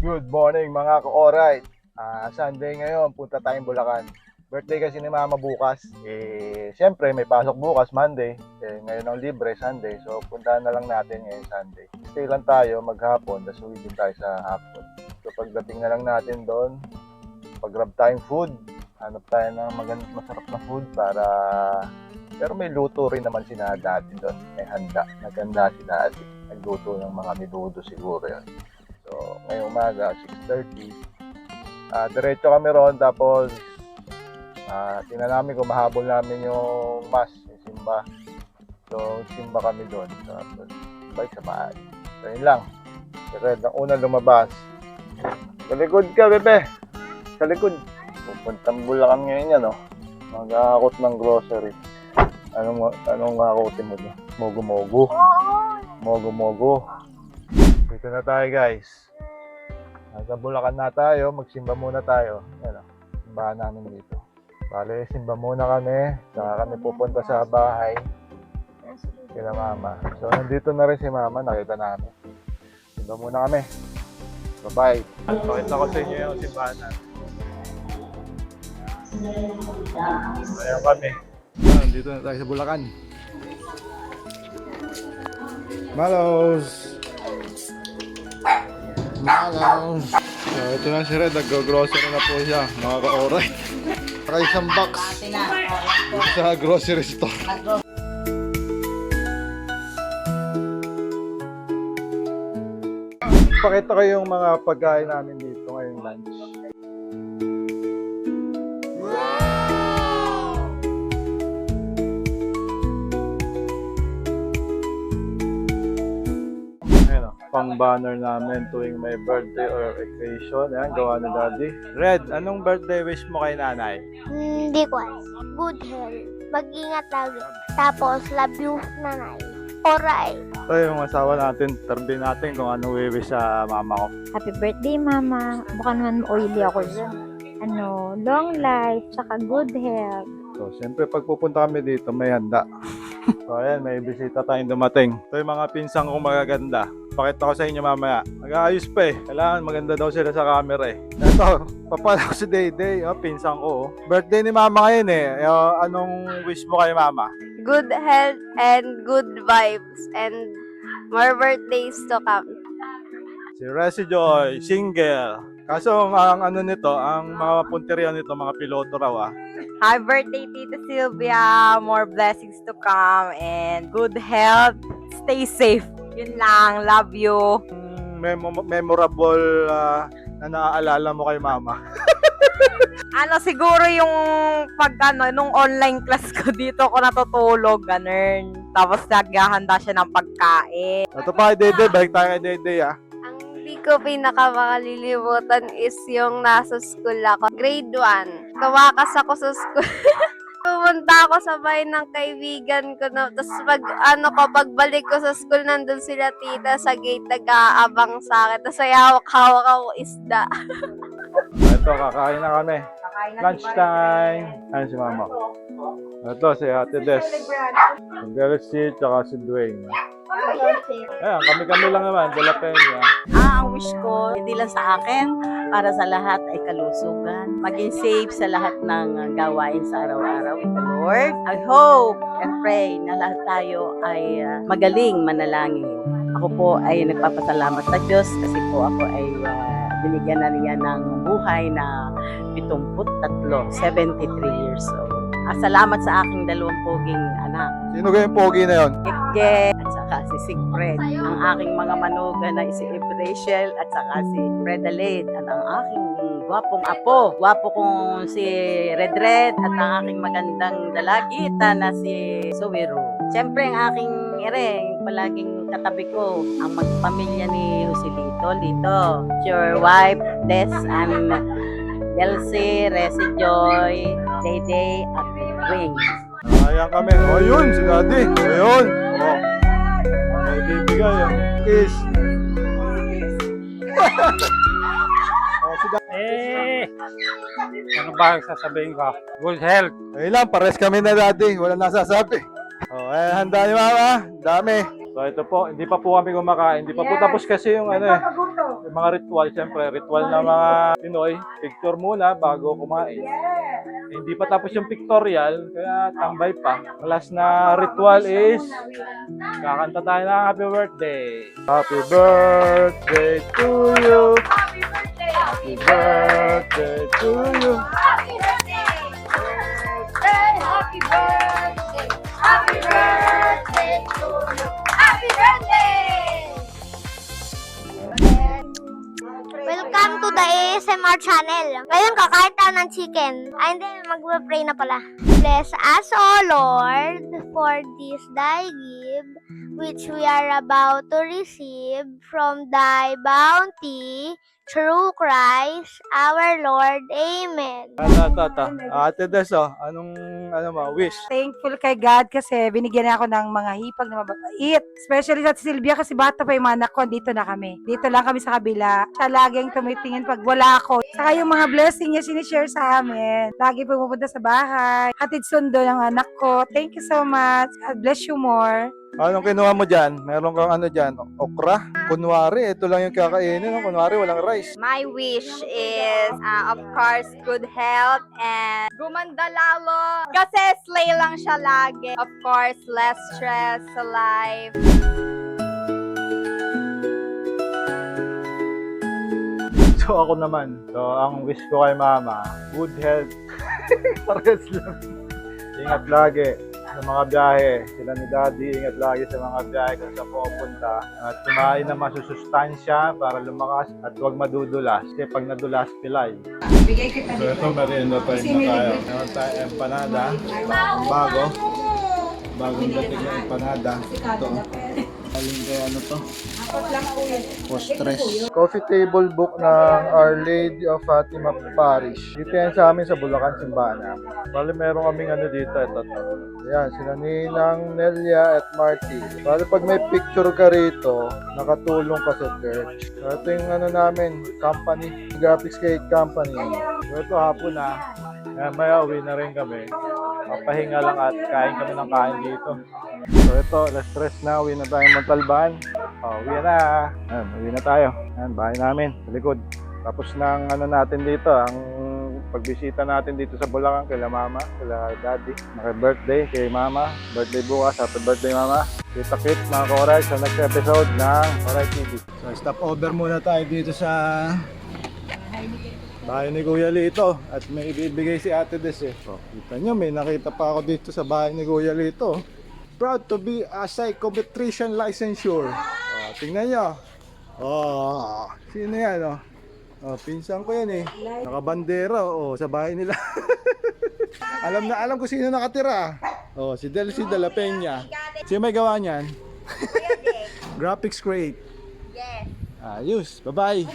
Good morning mga ka-alright. Sunday ngayon, punta tayong Bulacan. Birthday kasi ni Mama bukas. Siyempre may pasok bukas, Monday. Ngayon ang libre, Sunday. So puntahan na lang natin ngayon Sunday. Stay lang tayo maghapon, tapos uwi din tayo sa hapon. So pagdating na lang natin doon, pag-grab tayong food. Hanap tayo ng masarap na food pero may luto rin naman si Daddy doon. May handa. Naganda si Daddy. Nagluto ng mga menudo siguro yun. So, ngayong umaga, 6:30. Diretso kami ron, tapos tingnan namin kung mahabol namin yung mass, yung simba. So, simba kami doon. Tapos, balik sa bahay. So, yun lang. Kasi ang unang lumabas. Sa likod ka, bebe. Sa likod. Pupuntang Bulacan ngayon yan, no? Mag-aakot ng grocery. Anong akotin mo doon? Mogo-mogo. Mogo-mogo. Dito na tayo, guys. Nasa Bulacan na tayo. Magsimba muna tayo. Ayan, simbahan namin dito. Bale, simba muna kami. Saka kami pupunta sa bahay kila Mama. So, nandito na rin si Mama. Nakita namin. Simba muna kami. Bye-bye. Pakita ko sa inyo yung simbahan natin. Ayan kami. Nandito na tayo sa Bulacan. Malos! So, ito na si Red, nag-grocery na po siya, mga ka-alright. Saka isang box sa grocery store. Pakita ko yung mga pagkain namin dito ngayong lunch. Pang banner namin tuwing may birthday or occasion. Ayan, gawa ni Daddy. Red, anong birthday wish mo kay nanay? Hindi ko alam. Good health. Mag-ingat lagi. Tapos, love you, nanay. Alright. Ito yung asawa natin. Tarbi natin kung ano wish sa mama ko. Happy birthday, Mama. Baka naman oily ako dyan. Long life, saka good health. So, siyempre pag pupunta kami dito, may handa. So, ayan, may bisita tayong dumating. Ito yung mga pinsang kong magaganda. Pakita ko sa inyo mamaya. Mag-aayos pa eh. Kailangan maganda daw sila sa camera eh. Ito, papala ko si Dayday. Pinsang ko. Birthday ni Mama ngayon eh. Anong wish mo kay Mama? Good health and good vibes and more birthdays to come. Si Resi Joy, single. Kaso ang ano nito, ang mga punteriya nito, mga piloto raw. Happy birthday, Tita Sylvia. More blessings to come and good health. Stay safe. Yun lang. Love you. Memorable na naaalala mo kay Mama. Siguro yung nung online class ko dito ako natutulog, ganun. Tapos naghahanda siya ng pagkain. Ito pa kay Dede, balik tayo kay Dede Ang hindi ko pinakamakalimutan is yung nasa school ako. Grade 1. Kawakas ako sa school. Pumunta ako sa bahay ng kaibigan ko na, tapos pagbalik ko sa school, nandun sila tita sa gate, nag-aabang sa akin, tapos ay hawak-hawak ako isda. Ito, kakain na kami. Lunch time. Ayan si Mama. Ito, si Ate Des. Si Delcy, tsaka si Dwayne. Ayan, kami-kami lang naman, De La Peña. Ang wish ko, hindi lang sa akin, para sa lahat ay kalusugan. Maging safe sa lahat ng gawain sa araw-araw with the Lord. I hope and pray na lahat tayo ay magaling manalangin. Ako po ay nagpapasalamat sa Diyos kasi po ako ay binigyan na niya ng buhay na 73 years old. Salamat sa aking dalawang poging anak. Sino kayong pogi na yon? Kike at saka si Sigfred. Ang aking mga manuga na si Rachel at saka si Fredalade. At ang aking gwapong apo. Gwapo kong si Red at ang aking magandang dalagita na si Sowero. Siyempre ang aking palaging katabi ko, ang magpamilya ni Joselito, Lito. Your wife, Des, and Elsie, Resi Joy, Dayday, at Wings. Ayan kami. O yun, si Daddy. Ayun. May bibigay yan. Kiss. Si Daddy. Ano ba ang sasabihin ko? Good health. Ayun lang, pares kami na Daddy. Walang nasasabi. Handa ni Mama. Dami. So ito po, hindi pa po kami kumakain. Hindi pa po tapos kasi yung yung mga ritual. Siyempre, ritual ng mga Pinoy. Picture muna bago kumain. Hindi pa tapos yung pictorial, kaya tambay pa. Ang last na ritual is kakanta tayo ng happy birthday. Happy birthday to you. Happy birthday to you. Happy birthday! Happy birthday! Happy birthday to you! Happy birthday! Welcome to the ASMR channel. Ngayon, kakain tayo ng chicken. Ay, hindi. Mag-pray na pala. Bless us, O Lord, for this thy gift, which we are about to receive from thy bounty, through Christ, our Lord. Amen. Ate Des, anong wish? Thankful kay God kasi binigyan niya ako ng mga hipag na mababait. Especially sa Silvia kasi bata pa yung mga anak ko, dito na kami. Dito lang kami sa kabila. Siya laging tumitingin pag wala ako. Saka yung mga blessing niya sinishare sa amin. Lagi pumupunta sa bahay. Hatid sundo ng anak ko. Thank you so much. God bless you more. Anong kinuha mo dyan? Meron kang dyan? Okra? Kunwari, ito lang yung kakainin. No? Kunwari, walang rice. My wish is, of course, good health and gumanda lalo. Kasi slay lang siya lagi. Of course, less stress sa life. So ako naman, ang wish ko kay mama, good health. Parehas lang. Ingat lagi sa mga biyahe. Sila ni daddy, ingat lagi sa mga biyahe kung saan pupunta. At kumain na masusustansya para lumakas at huwag madudulas. Kasi pag nadulas, pilay. So ito, merienda time na tayo. Meron tayo empanada. Bagong dating na empanada. Ito. Aling kaya to? Postres. Coffee table book ng Our Lady of Fatima Parish. Dito yan sa amin sa Bulacan, simbahan namin. Bali meron kaming dito. Ito. Ayan, sila Ninang Nelia at Marty. Bali pag may picture ka rito, nakatulong ka sa church. So, ito yung namin, company, graphics cake company. So ito hapon na. Maya uwi na rin kami. Papahinga lang at kain kami ng kain dito. So ito, last stress na. Uwi na tayong Montalban. Uwi na. Ayan, uwi na tayo. Ayan, bahay namin. Sa likod. Tapos ng natin dito, ang pagbisita natin dito sa Bulacan kay mama, kay daddy. Birthday kay mama. Birthday bukas. Happy birthday mama. Kita kit mga Koray sa next episode ng Koray TV. So stop over muna tayo dito sa bahay ni Kuya Lito at may ibibigay si Ate Des So, kita nyo, may nakita pa ako dito sa bahay ni Kuya Lito. Proud to be a psychometrician licensure. Tingnan nyo. Sino yan? Pinsan ko yan Nakabandera sa bahay nila. alam ko sino nakatira. Si Delcy de la Peña. Sino may gawa niyan? Graphics great. Yes. Ayos. Bye-bye.